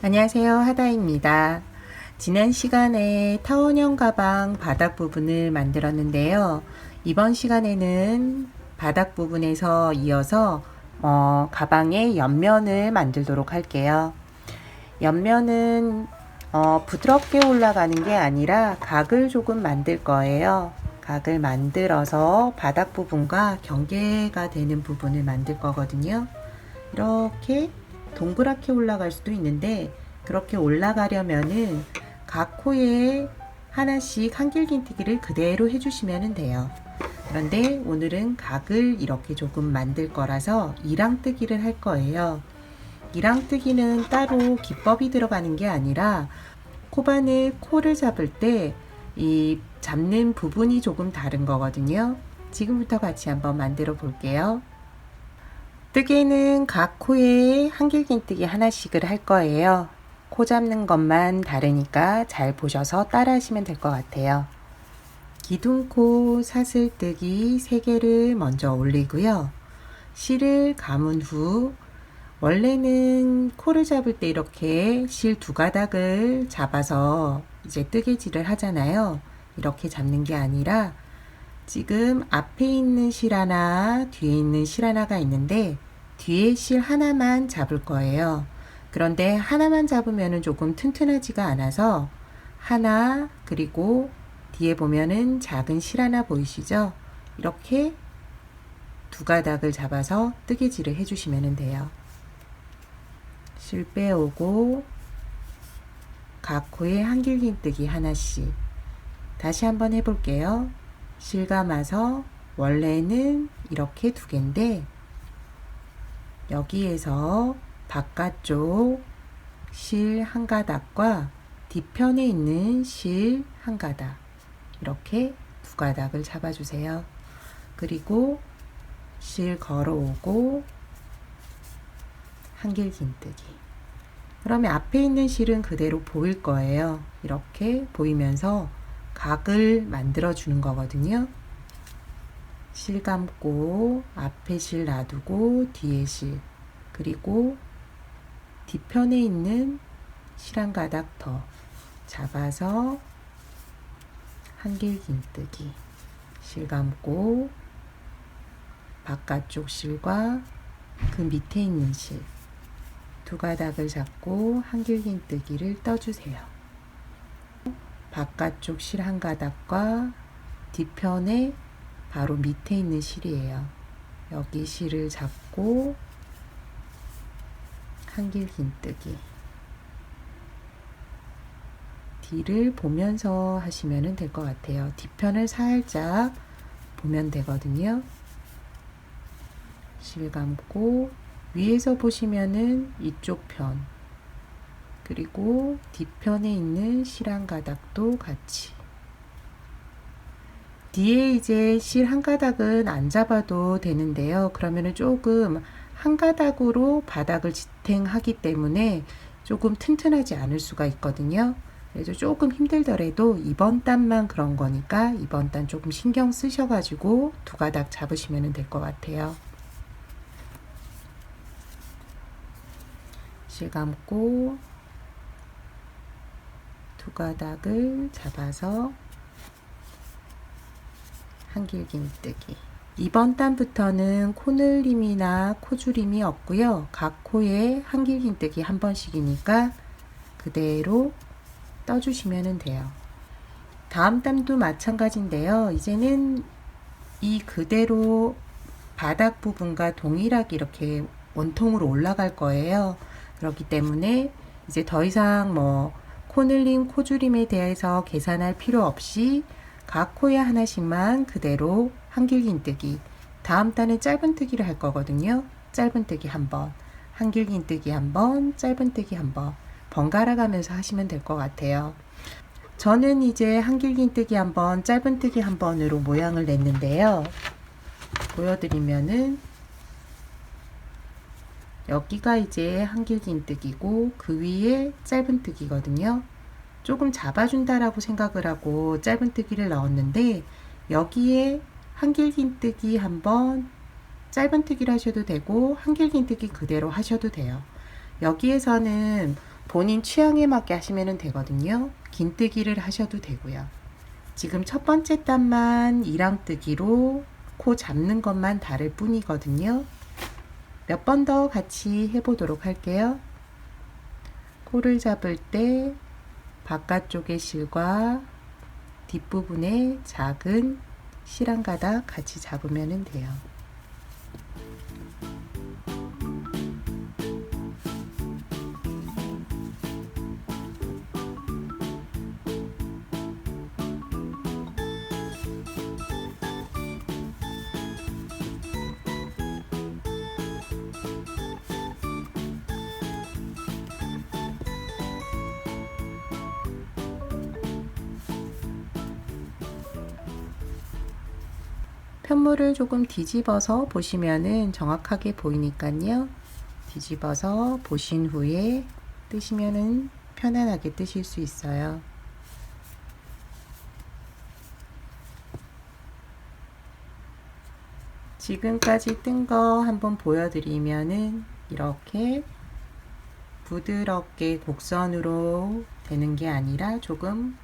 안녕하세요. 하다입니다. 지난 시간에 타원형 가방 바닥 부분을 만들었는데요. 이번 시간에는 바닥 부분에서 이어서 가방의 옆면을 만들도록 할게요. 옆면은 부드럽게 올라가는 게 아니라 각을 조금 만들 거예요. 각을 만들어서 바닥 부분과 경계가 되는 부분을 만들 거거든요. 이렇게 동그랗게 올라갈 수도 있는데, 그렇게 올라가려면은 각 코에 하나씩 한길긴뜨기를 그대로 해주시면 돼요. 그런데 오늘은 각을 이렇게 조금 만들 거라서 이랑뜨기를 할 거예요. 이랑뜨기는 따로 기법이 들어가는 게 아니라 코바늘 코를 잡을 때 이 잡는 부분이 조금 다른 거거든요. 지금부터 같이 한번 만들어 볼게요. 뜨개는 각 코에 한길긴뜨기 하나씩을 할 거예요. 코 잡는 것만 다르니까 잘 보셔서 따라 하시면 될 것 같아요. 기둥코 사슬뜨기 3개를 먼저 올리고요. 실을 감은 후, 원래는 코를 잡을 때 이렇게 실 2가닥을 잡아서 이제 뜨개질을 하잖아요. 이렇게 잡는 게 아니라 지금 앞에 있는 실 하나, 뒤에 있는 실 하나가 있는데 뒤에 실 하나만 잡을 거예요. 그런데 하나만 잡으면 조금 튼튼하지가 않아서 하나, 그리고 뒤에 보면은 작은 실 하나 보이시죠? 이렇게 2가닥을 잡아서 뜨개질을 해주시면 돼요. 실 빼오고 각 코에 한길긴뜨기 하나씩. 다시 한번 해볼게요. 실 감아서 원래는 이렇게 2개인데 여기에서 바깥쪽 실 1가닥과 뒤편에 있는 실 1가닥, 이렇게 2가닥을 잡아주세요. 그리고 실 걸어오고 한길긴뜨기. 그러면 앞에 있는 실은 그대로 보일 거예요. 이렇게 보이면서 각을 만들어 주는 거거든요. 실 감고 앞에 실 놔두고 뒤에 실, 그리고 뒤편에 있는 실 1가닥 더 잡아서 한길긴뜨기. 실 감고 바깥쪽 실과 그 밑에 있는 실 2가닥을 잡고 한길긴뜨기를 떠주세요. 바깥쪽 실 1가닥과 뒤편에 바로 밑에 있는 실이에요. 여기 실을 잡고 한길긴뜨기. 뒤를 보면서 하시면 될 것 같아요. 뒤편을 살짝 보면 되거든요. 실 감고 위에서 보시면은 이쪽 편, 그리고 뒤편에 있는 실 1가닥도 같이. 뒤에 이제 실 1가닥은 안 잡아도 되는데요. 그러면은 조금 1가닥으로 바닥을 지탱하기 때문에 조금 튼튼하지 않을 수가 있거든요. 그래서 조금 힘들더라도 이번 단만 그런 거니까 이번 단 조금 신경 쓰셔가지고 2가닥 잡으시면 될 것 같아요. 실 감고 2가닥을 잡아서 한길긴뜨기. 이번 단부터는 코늘림이나 코줄임이 없고요. 각 코에 한길긴뜨기 한 번씩이니까 그대로 떠주시면 돼요. 다음 단도 마찬가지인데요. 이제는 이 그대로 바닥 부분과 동일하게 이렇게 원통으로 올라갈 거예요. 그렇기 때문에 이제 더 이상 코늘림, 코줄임에 대해서 계산할 필요 없이 각 코에 하나씩만 그대로 한길긴뜨기. 다음 단은 짧은뜨기를 할 거거든요. 짧은뜨기 한 번, 한길긴뜨기 한 번, 짧은뜨기 한 번 번갈아 가면서 하시면 될 것 같아요. 저는 이제 한길긴뜨기 한 번, 짧은뜨기 한 번으로 모양을 냈는데요. 보여드리면은 여기가 이제 한길긴뜨기고 그 위에 짧은뜨기거든요. 조금 잡아준다라고 생각을 하고 짧은뜨기를 넣었는데 여기에 한길긴뜨기 한번, 짧은뜨기를 하셔도 되고 한길긴뜨기 그대로 하셔도 돼요. 여기에서는 본인 취향에 맞게 하시면 되거든요. 긴뜨기를 하셔도 되고요. 지금 첫 번째 단만 이랑뜨기로 코 잡는 것만 다를 뿐이거든요. 몇 번 더 같이 해보도록 할게요. 코를 잡을 때 바깥쪽의 실과 뒷부분에 작은 실 한 가닥 같이 잡으면 돼요. 편물을 조금 뒤집어서 보시면은 정확하게 보이니까요. 뒤집어서 보신 후에 뜨시면은 편안하게 뜨실 수 있어요. 지금까지 뜬 거 한번 보여드리면은 이렇게 부드럽게 곡선으로 되는 게 아니라 조금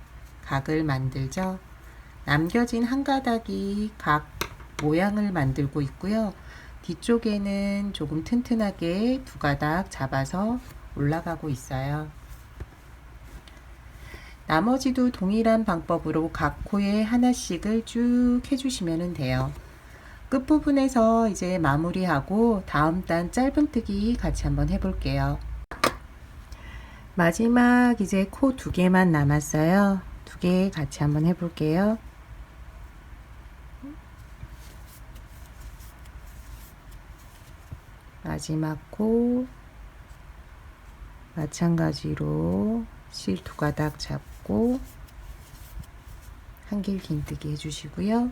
각을 만들죠. 남겨진 한 가닥이 각 모양을 만들고 있고요. 뒤쪽에는 조금 튼튼하게 두 가닥 잡아서 올라가고 있어요. 나머지도 동일한 방법으로 각 코에 하나씩을 쭉 해주시면 돼요. 끝부분에서 이제 마무리하고 다음 단 짧은뜨기 같이 한번 해볼게요. 마지막 이제 코 두 개만 남았어요. 두 개 같이 한번 해볼게요. 마지막 코 마찬가지로 실 두 가닥 잡고 한길 긴뜨기 해주시고요.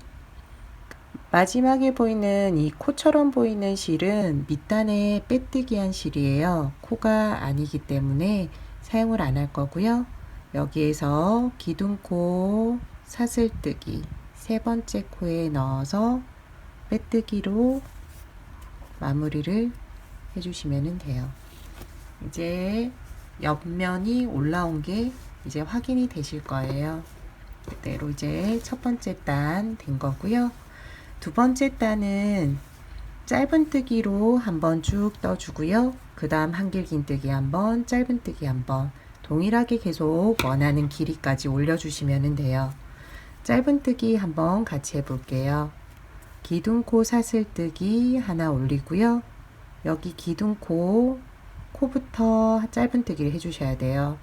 마지막에 보이는 이 코처럼 보이는 실은 밑단에 빼뜨기 한 실이에요. 코가 아니기 때문에 사용을 안 할 거고요. 여기에서 기둥코 사슬뜨기 세 번째 코에 넣어서 빼뜨기로 마무리를 해주시면 돼요. 이제 옆면이 올라온 게 이제 확인이 되실 거예요. 그대로 이제 첫 번째 단 된 거고요. 두 번째 단은 짧은뜨기로 한번 쭉 떠주고요. 그 다음 한길 긴뜨기 한번, 짧은뜨기 한번 동일하게 계속 원하는 길이까지 올려주시면 돼요. 짧은뜨기 한번 같이 해볼게요. 기둥코 사슬뜨기 하나 올리고요. 여기 기둥코 코부터 짧은뜨기를 해주셔야 돼요.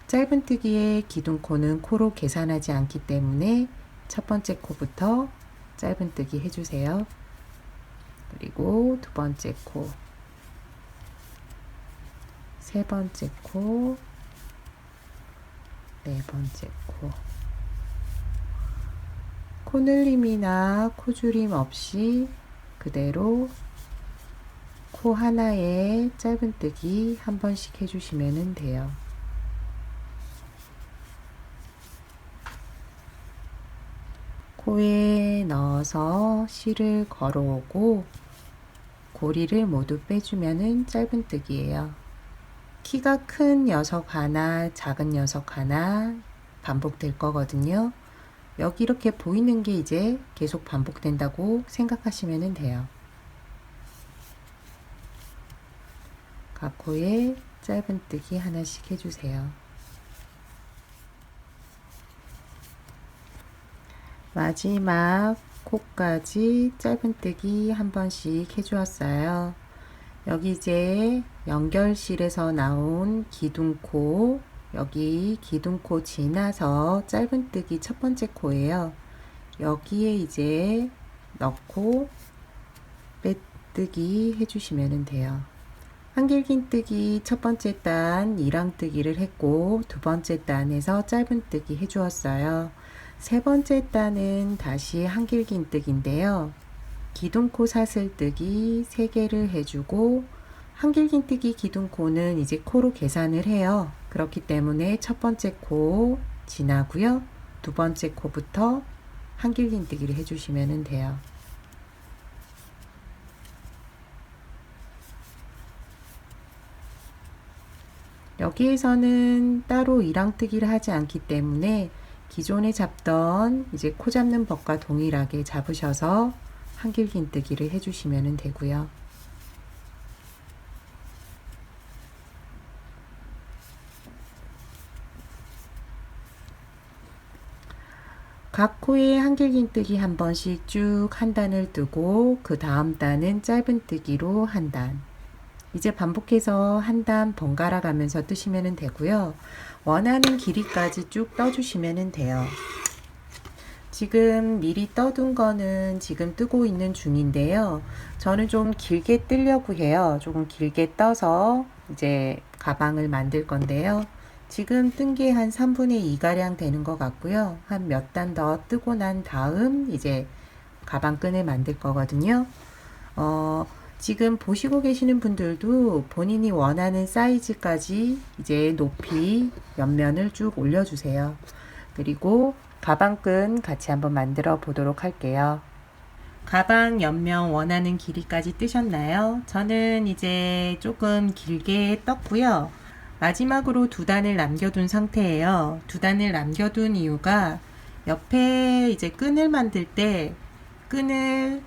짧은뜨기의 기둥코는 코로 계산하지 않기 때문에 첫 번째 코부터 짧은뜨기 해주세요. 그리고 두 번째 코, 세 번째 코, 네 번째 코. 코늘림이나 코주림 없이 그대로 코 하나에 짧은뜨기 한 번씩 해주시면 돼요. 코에 넣어서 실을 걸어오고 고리를 모두 빼주면은 짧은뜨기예요. 키가 큰 녀석 하나, 작은 녀석 하나 반복될 거거든요. 여기 이렇게 보이는 게 이제 계속 반복된다고 생각하시면 돼요. 각 코에 짧은뜨기 하나씩 해주세요. 마지막 코까지 짧은뜨기 한 번씩 해주었어요. 여기 이제 연결실에서 나온 기둥코, 여기 기둥코 지나서 짧은뜨기 첫 번째 코예요. 여기에 이제 넣고 빼뜨기 해주시면 돼요. 한길긴뜨기 첫 번째 단 이랑뜨기를 했고 두 번째 단에서 짧은뜨기 해주었어요. 세 번째 단은 다시 한길긴뜨기인데요. 기둥코 사슬뜨기 3개를 해주고 한길긴뜨기 기둥코는 이제 코로 계산을 해요. 그렇기 때문에 첫 번째 코 지나고요. 두 번째 코부터 한길긴뜨기를 해주시면 돼요. 여기에서는 따로 이랑뜨기를 하지 않기 때문에 기존에 잡던 이제 코 잡는 법과 동일하게 잡으셔서 한길긴뜨기를 해주시면 되고요. 각 코에 한길긴뜨기 한 번씩 쭉 한 단을 뜨고 그 다음 단은 짧은뜨기로 한 단. 이제 반복해서 한 단 번갈아 가면서 뜨시면 되고요. 원하는 길이까지 쭉 떠주시면 돼요. 지금 미리 떠둔 거는 지금 뜨고 있는 중인데요. 저는 좀 길게 뜨려고 해요. 조금 길게 떠서 이제 가방을 만들 건데요. 지금 뜬 게 한 3분의 2 가량 되는 것 같고요. 한 몇 단 더 뜨고 난 다음 이제 가방끈을 만들 거거든요. 지금 보시고 계시는 분들도 본인이 원하는 사이즈까지 이제 높이 옆면을 쭉 올려주세요. 그리고 가방끈 같이 한번 만들어 보도록 할게요. 가방 옆면 원하는 길이까지 뜨셨나요? 저는 이제 조금 길게 떴고요. 마지막으로 두 단을 남겨둔 상태예요. 두 단을 남겨둔 이유가 옆에 이제 끈을 만들 때 끈을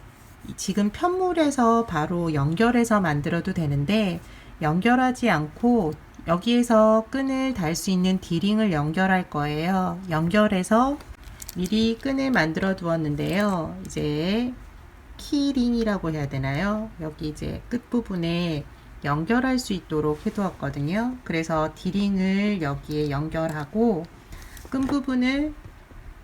지금 편물에서 바로 연결해서 만들어도 되는데 연결하지 않고 여기에서 끈을 달 수 있는 D링을 연결할 거예요. 연결해서 미리 끈을 만들어 두었는데요. 이제 키링이라고 해야 되나요? 여기 이제 끝부분에 연결할 수 있도록 해두었거든요. 그래서 D링을 여기에 연결하고 끈 부분을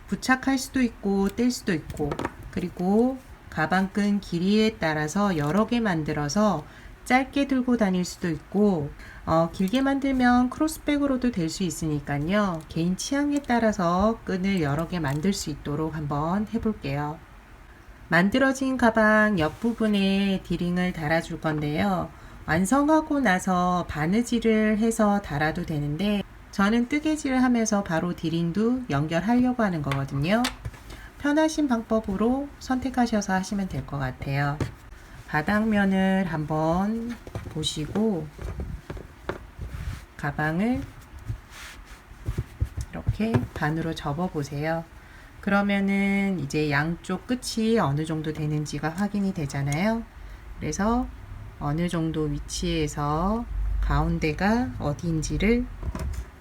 부착할 수도 있고 뗄 수도 있고, 그리고 가방끈 길이에 따라서 여러 개 만들어서 짧게 들고 다닐 수도 있고 길게 만들면 크로스백으로도 될 수 있으니까요. 개인 취향에 따라서 끈을 여러 개 만들 수 있도록 한번 해볼게요. 만들어진 가방 옆부분에 D링을 달아줄 건데요. 완성하고 나서 바느질을 해서 달아도 되는데 저는 뜨개질을 하면서 바로 D링도 연결하려고 하는 거거든요. 편하신 방법으로 선택하셔서 하시면 될 것 같아요. 바닥면을 한번 보시고 가방을 이렇게 반으로 접어 보세요. 그러면은 이제 양쪽 끝이 어느 정도 되는지가 확인이 되잖아요. 그래서 어느 정도 위치에서 가운데가 어디인지를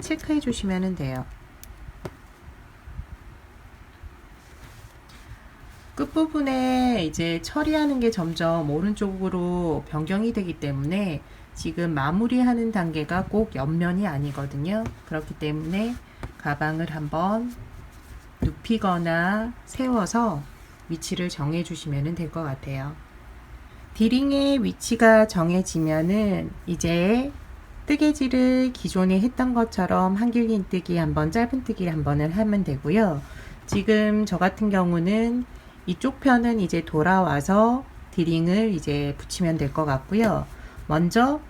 체크해 주시면 돼요. 끝부분에 이제 처리하는 게 점점 오른쪽으로 변경이 되기 때문에 지금 마무리하는 단계가 꼭 옆면이 아니거든요. 그렇기 때문에 가방을 한번 눕히거나 세워서 위치를 정해 주시면 될 것 같아요. D링의 위치가 정해지면은 이제 뜨개질을 기존에 했던 것처럼 한길긴뜨기 한번, 짧은뜨기 한 번을 하면 되고요. 지금 저 같은 경우는 이쪽 편은 이제 돌아와서 D링을 이제 붙이면 될 것 같고요. 먼저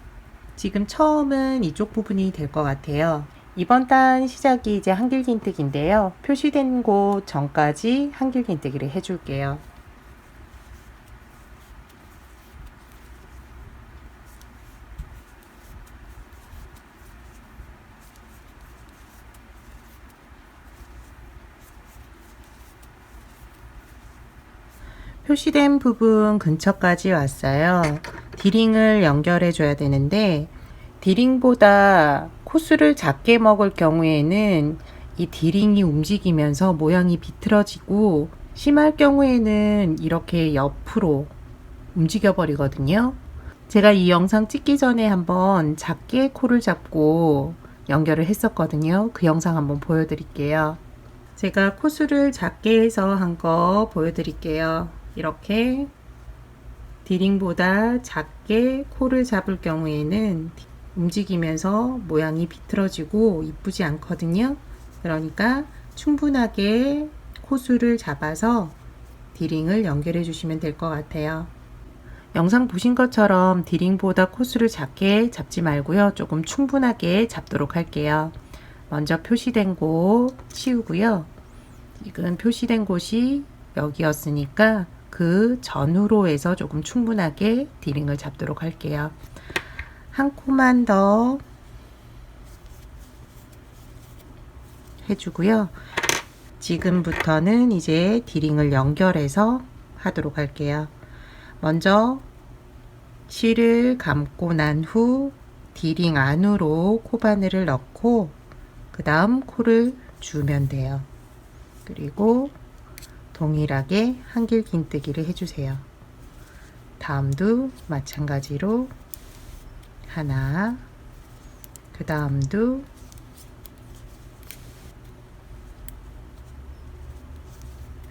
지금 처음은 이쪽 부분이 될 것 같아요. 이번 단 시작이 이제 한길긴뜨기인데요. 표시된 곳 전까지 한길긴뜨기를 해줄게요. 표시된 부분 근처까지 왔어요. D링을 연결해 줘야 되는데 D링보다 코수를 작게 먹을 경우에는 이 D링이 움직이면서 모양이 비틀어지고 심할 경우에는 이렇게 옆으로 움직여 버리거든요. 제가 이 영상 찍기 전에 한번 작게 코를 잡고 연결을 했었거든요. 그 영상 한번 보여드릴게요. 제가 코수를 작게 해서 한 거 보여드릴게요. 이렇게 D링보다 작게 코를 잡을 경우에는 움직이면서 모양이 비틀어지고 이쁘지 않거든요. 그러니까 충분하게 코수를 잡아서 D링을 연결해 주시면 될 것 같아요. 영상 보신 것처럼 D링보다 코수를 작게 잡지 말고요. 조금 충분하게 잡도록 할게요. 먼저 표시된 곳 치우고요. 지금 표시된 곳이 여기였으니까 그 전후로 해서 조금 충분하게 D링을 잡도록 할게요. 한 코만 더 해주고요. 지금부터는 이제 디링을 연결해서 하도록 할게요. 먼저 실을 감고 난 후 디링 안으로 코바늘을 넣고 그 다음 코를 주면 돼요. 그리고 동일하게 한길 긴뜨기를 해주세요. 다음도 마찬가지로 하나, 그 다음도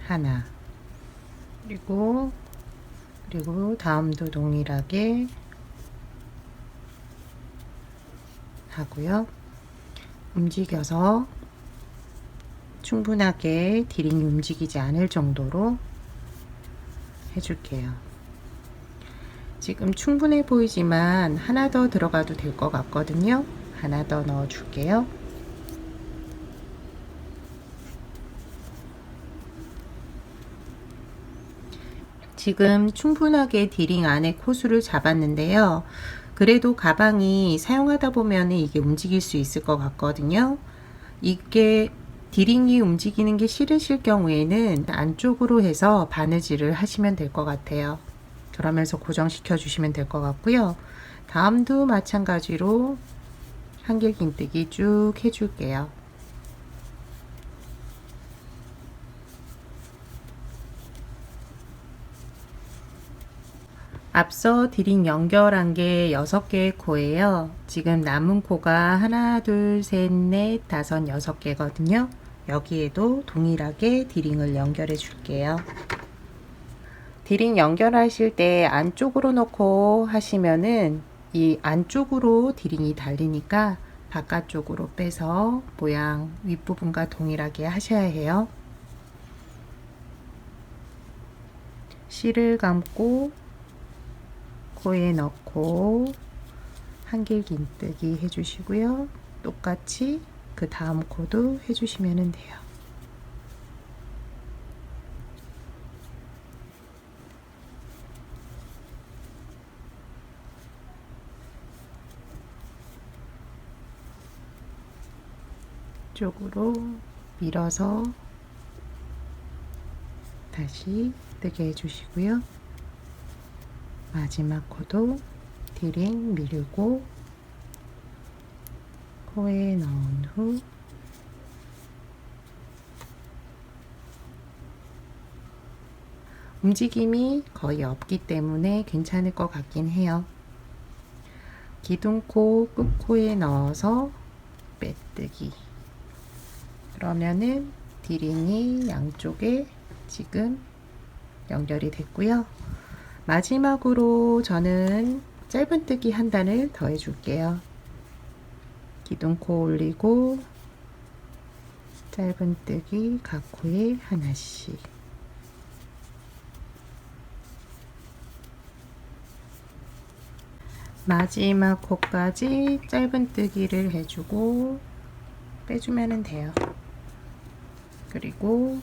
하나, 그리고 다음도 동일하게 하고요. 움직여서 충분하게 디링이 움직이지 않을 정도로 해줄게요. 지금 충분해 보이지만 하나 더 들어가도 될 것 같거든요. 하나 더 넣어 줄게요. 지금 충분하게 디링 안에 코수를 잡았는데요. 그래도 가방이 사용하다 보면 이게 움직일 수 있을 것 같거든요. 이게 디링이 움직이는 게 싫으실 경우에는 안쪽으로 해서 바느질을 하시면 될 것 같아요. 그러면서 고정시켜 주시면 될 것 같고요. 다음도 마찬가지로 한길 긴뜨기 쭉 해줄게요. 앞서 디링 연결한 게 6개의 코예요. 지금 남은 코가 하나, 둘, 셋, 넷, 다섯, 6개거든요. 여기에도 동일하게 디링을 연결해 줄게요. 디링 연결하실 때 안쪽으로 놓고 하시면은 이 안쪽으로 디링이 달리니까 바깥쪽으로 빼서 모양 윗부분과 동일하게 하셔야 해요. 실을 감고 코에 넣고 한길 긴뜨기 해주시고요. 똑같이 그 다음 코도 해주시면 돼요. 쪽으로 밀어서 다시 뜨게 해주시고요. 마지막 코도 디링 밀고 코에 넣은 후 움직임이 거의 없기 때문에 괜찮을 것 같긴 해요. 기둥코 끝코에 넣어서 빼뜨기. 그러면은 디링이 양쪽에 지금 연결이 됐고요. 마지막으로 저는 짧은뜨기 한 단을 더 해줄게요. 기둥코 올리고 짧은뜨기 각 코에 하나씩. 마지막 코까지 짧은뜨기를 해주고 빼주면 돼요. 그리고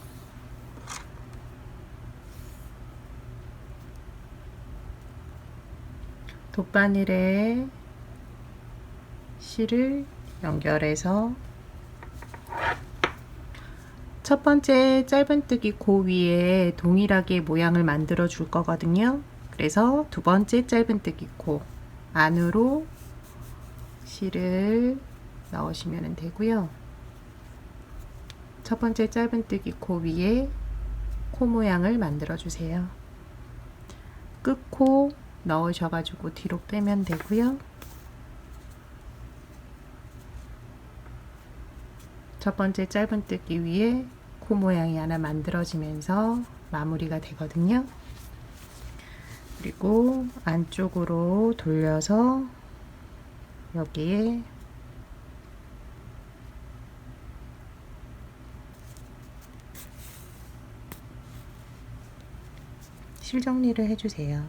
돗바늘에 실을 연결해서 첫 번째 짧은뜨기 코 위에 동일하게 모양을 만들어 줄 거거든요. 그래서 두 번째 짧은뜨기 코 안으로 실을 넣으시면 되고요. 첫 번째 짧은뜨기 코 위에 코 모양을 만들어 주세요. 끝코 넣으셔가지고 뒤로 빼면 되고요. 첫 번째 짧은뜨기 위에 코 모양이 하나 만들어지면서 마무리가 되거든요. 그리고 안쪽으로 돌려서 여기에 실 정리를 해주세요.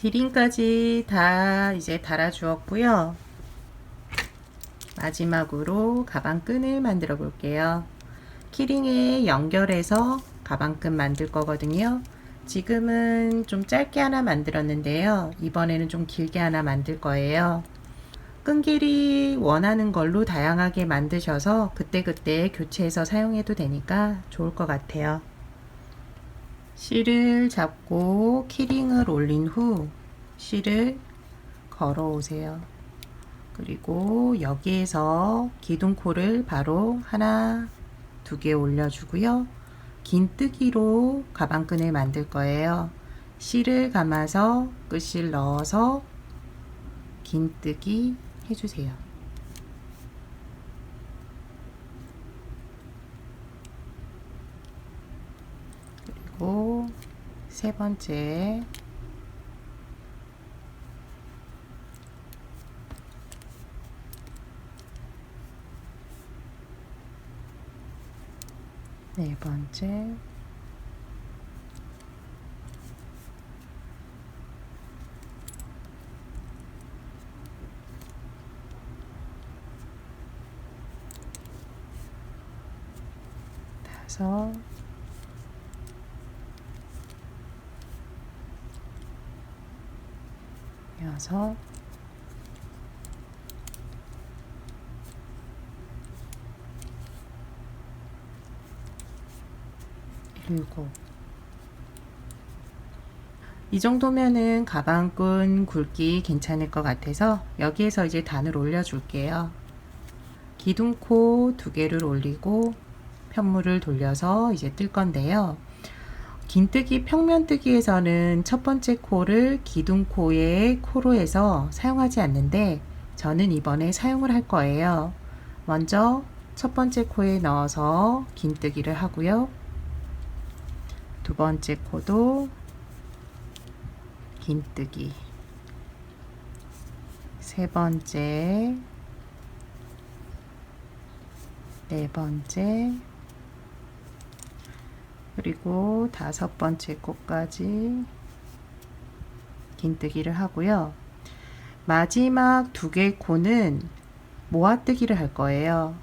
디링까지 다 이제 달아 주었고요. 마지막으로 가방끈을 만들어 볼게요. 키링에 연결해서 가방끈 만들 거거든요. 지금은 좀 짧게 하나 만들었는데요. 이번에는 좀 길게 하나 만들 거예요. 끈 길이 원하는 걸로 다양하게 만드셔서 그때그때 교체해서 사용해도 되니까 좋을 것 같아요. 실을 잡고 키링을 올린 후 실을 걸어 오세요. 그리고 여기에서 기둥코를 바로 하나, 두 개 올려주고요. 긴뜨기로 가방끈을 만들 거예요. 실을 감아서 끝실 넣어서 긴뜨기 해주세요. 그리고 세 번째 네 번째 다섯 여섯 일곱 이 정도면은 가방끈 굵기 괜찮을 것 같아서 여기에서 이제 단을 올려 줄게요. 기둥코 두 개를 올리고 편물을 돌려서 이제 뜰 건데요. 긴뜨기 평면뜨기에서는 첫 번째 코를 기둥코의 코로 해서 사용하지 않는데 저는 이번에 사용을 할 거예요. 먼저 첫 번째 코에 넣어서 긴뜨기를 하고요. 두 번째 코도 긴뜨기, 세 번째, 네 번째, 그리고 다섯 번째 코까지 긴뜨기를 하고요. 마지막 두 개의 코는 모아뜨기를 할 거예요.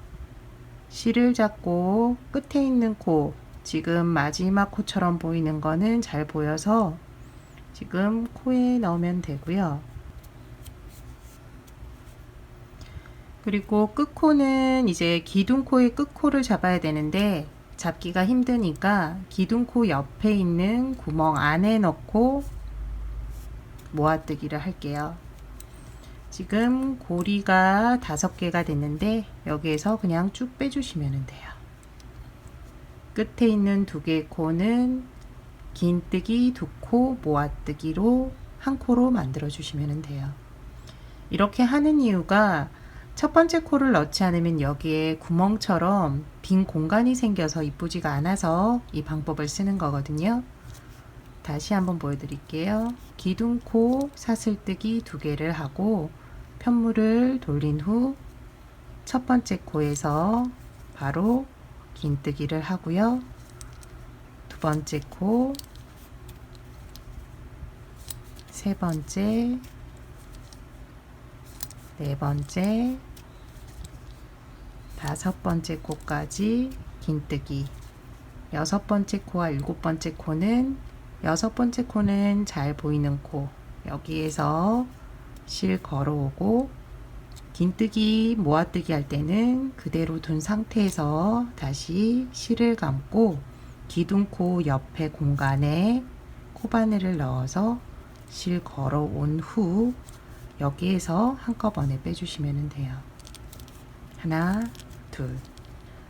실을 잡고 끝에 있는 코, 지금 마지막 코처럼 보이는 거는 잘 보여서 지금 코에 넣으면 되고요. 그리고 끝코는 이제 기둥코의 끝코를 잡아야 되는데 잡기가 힘드니까 기둥코 옆에 있는 구멍 안에 넣고 모아뜨기를 할게요. 지금 고리가 5개가 됐는데 여기에서 그냥 쭉 빼주시면 돼요. 끝에 있는 두 개의 코는 긴뜨기 두 코 모아뜨기로 한 코로 만들어 주시면 돼요. 이렇게 하는 이유가 첫 번째 코를 넣지 않으면 여기에 구멍처럼 빈 공간이 생겨서 이쁘지가 않아서 이 방법을 쓰는 거거든요. 다시 한번 보여드릴게요. 기둥코 사슬뜨기 두 개를 하고 편물을 돌린 후 첫 번째 코에서 바로 긴뜨기를 하고요. 두 번째 코, 세 번째, 네 번째, 다섯 번째 코까지 긴뜨기. 여섯 번째 코와 일곱 번째 코는 여섯 번째 코는 잘 보이는 코, 여기에서 실 걸어오고 긴뜨기 모아뜨기 할 때는 그대로 둔 상태에서 다시 실을 감고 기둥코 옆에 공간에 코바늘을 넣어서 실 걸어온 후 여기에서 한꺼번에 빼주시면 돼요. 하나, 둘.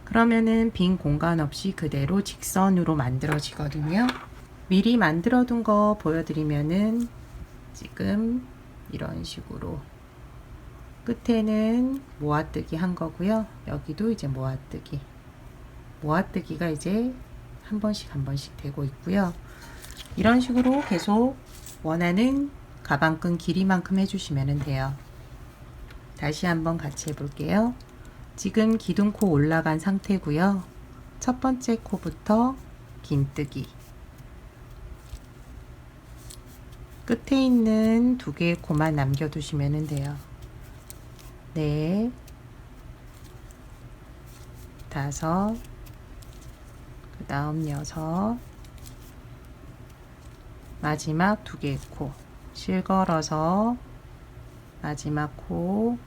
그러면은 빈 공간 없이 그대로 직선으로 만들어지거든요. 미리 만들어둔 거 보여드리면은 지금 이런 식으로 끝에는 모아뜨기 한 거고요. 여기도 이제 모아뜨기. 모아뜨기가 이제 한 번씩 한 번씩 되고 있고요. 이런 식으로 계속 원하는 가방끈 길이만큼 해주시면 돼요. 다시 한번 같이 해볼게요. 지금 기둥코 올라간 상태고요. 첫 번째 코부터 긴뜨기, 끝에 있는 2개의 코만 남겨두시면 돼요. 넷, 5, 그 다음 6, 마지막 2개의 코 실 걸어서 마지막 코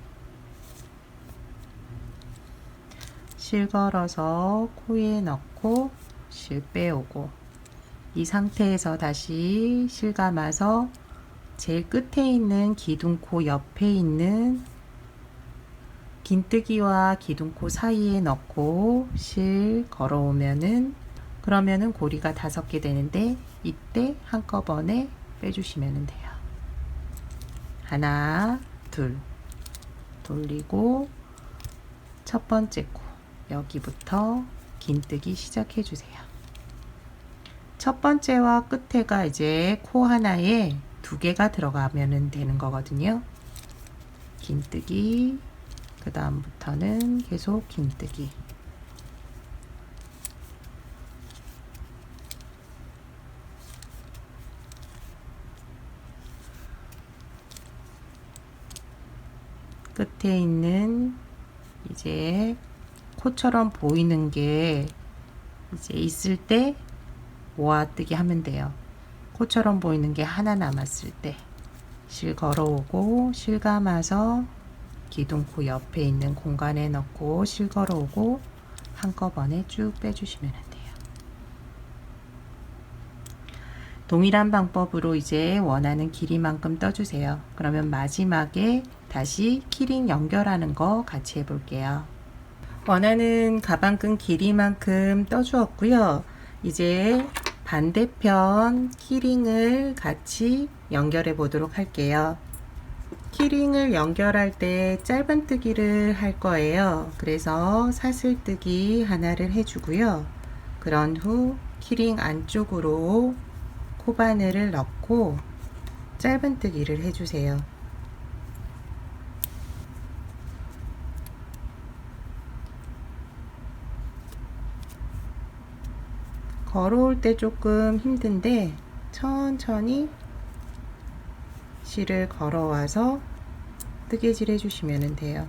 실 걸어서 코에 넣고 실 빼오고, 이 상태에서 다시 실 감아서 제일 끝에 있는 기둥코 옆에 있는 긴뜨기와 기둥코 사이에 넣고 실 그러면은 고리가 5개 되는데, 이때 한꺼번에 빼주시면 돼요. 하나, 둘 돌리고 첫 번째 코 여기부터 긴뜨기 시작해 주세요. 첫 번째와 끝에가 이제 코 하나에 2개가 들어가면 되는 거거든요. 긴뜨기, 그 다음부터는 계속 긴뜨기. 끝에 있는 이제 코처럼 보이는 게 이제 있을 때 모아뜨기 하면 돼요. 코처럼 보이는 게 하나 남았을 때 실 걸어오고 실 감아서 기둥코 옆에 있는 공간에 넣고 실 걸어오고 한꺼번에 쭉 빼주시면 돼요. 동일한 방법으로 이제 원하는 길이만큼 떠주세요. 그러면 마지막에 다시 키링 연결하는 거 같이 해볼게요. 원하는 가방끈 길이만큼 떠주었고요. 이제 반대편 키링을 같이 연결해 보도록 할게요. 키링을 연결할 때 짧은뜨기를 할 거예요. 그래서 사슬뜨기 하나를 해주고요. 그런 후 키링 안쪽으로 코바늘을 넣고 짧은뜨기를 해주세요. 걸어올 때 조금 힘든데 천천히 실을 걸어와서 뜨개질 해주시면 돼요.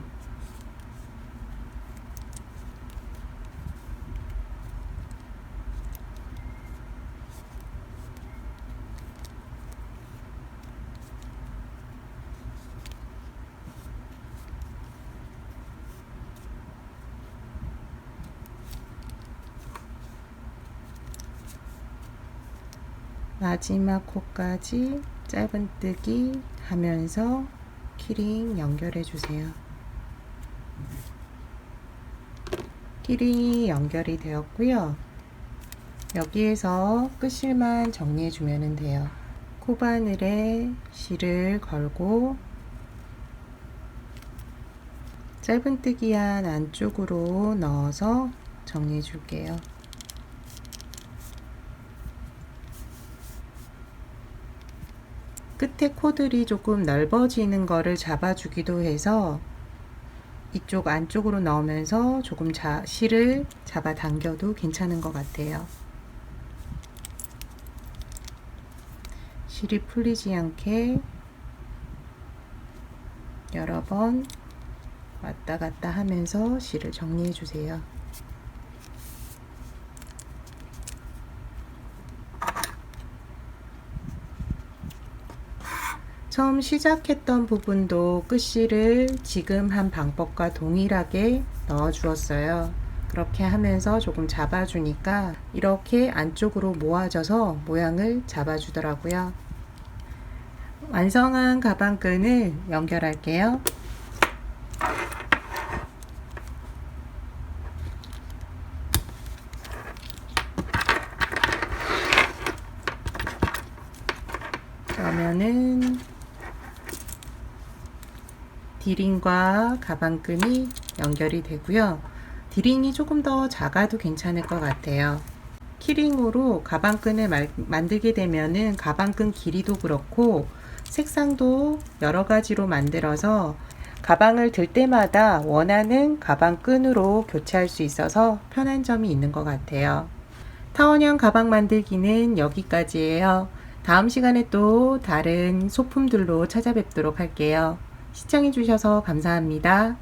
마지막 코까지 짧은뜨기 하면서 키링 연결해 주세요. 키링이 연결이 되었고요. 여기에서 끝실만 정리해 주면 돼요. 코바늘에 실을 걸고 짧은뜨기한 안쪽으로 넣어서 정리해 줄게요. 끝에 코들이 조금 넓어지는 거를 잡아주기도 해서 이쪽 안쪽으로 넣으면서 조금 실을 잡아 당겨도 괜찮은 것 같아요. 실이 풀리지 않게 여러 번 왔다 갔다 하면서 실을 정리해 주세요. 처음 시작했던 부분도 끝실을 지금 한 방법과 동일하게 넣어 주었어요. 그렇게 하면서 조금 잡아주니까 이렇게 안쪽으로 모아져서 모양을 잡아주더라고요. 완성한 가방끈을 연결할게요. 그러면은 디링과 가방끈이 연결이 되고요. 디링이 조금 더 작아도 괜찮을 것 같아요. 키링으로 가방끈을 만들게 되면은 가방끈 길이도 그렇고 색상도 여러 가지로 만들어서 가방을 들 때마다 원하는 가방끈으로 교체할 수 있어서 편한 점이 있는 것 같아요. 타원형 가방 만들기는 여기까지예요. 다음 시간에 또 다른 소품들로 찾아뵙도록 할게요. 시청해 주셔서 감사합니다.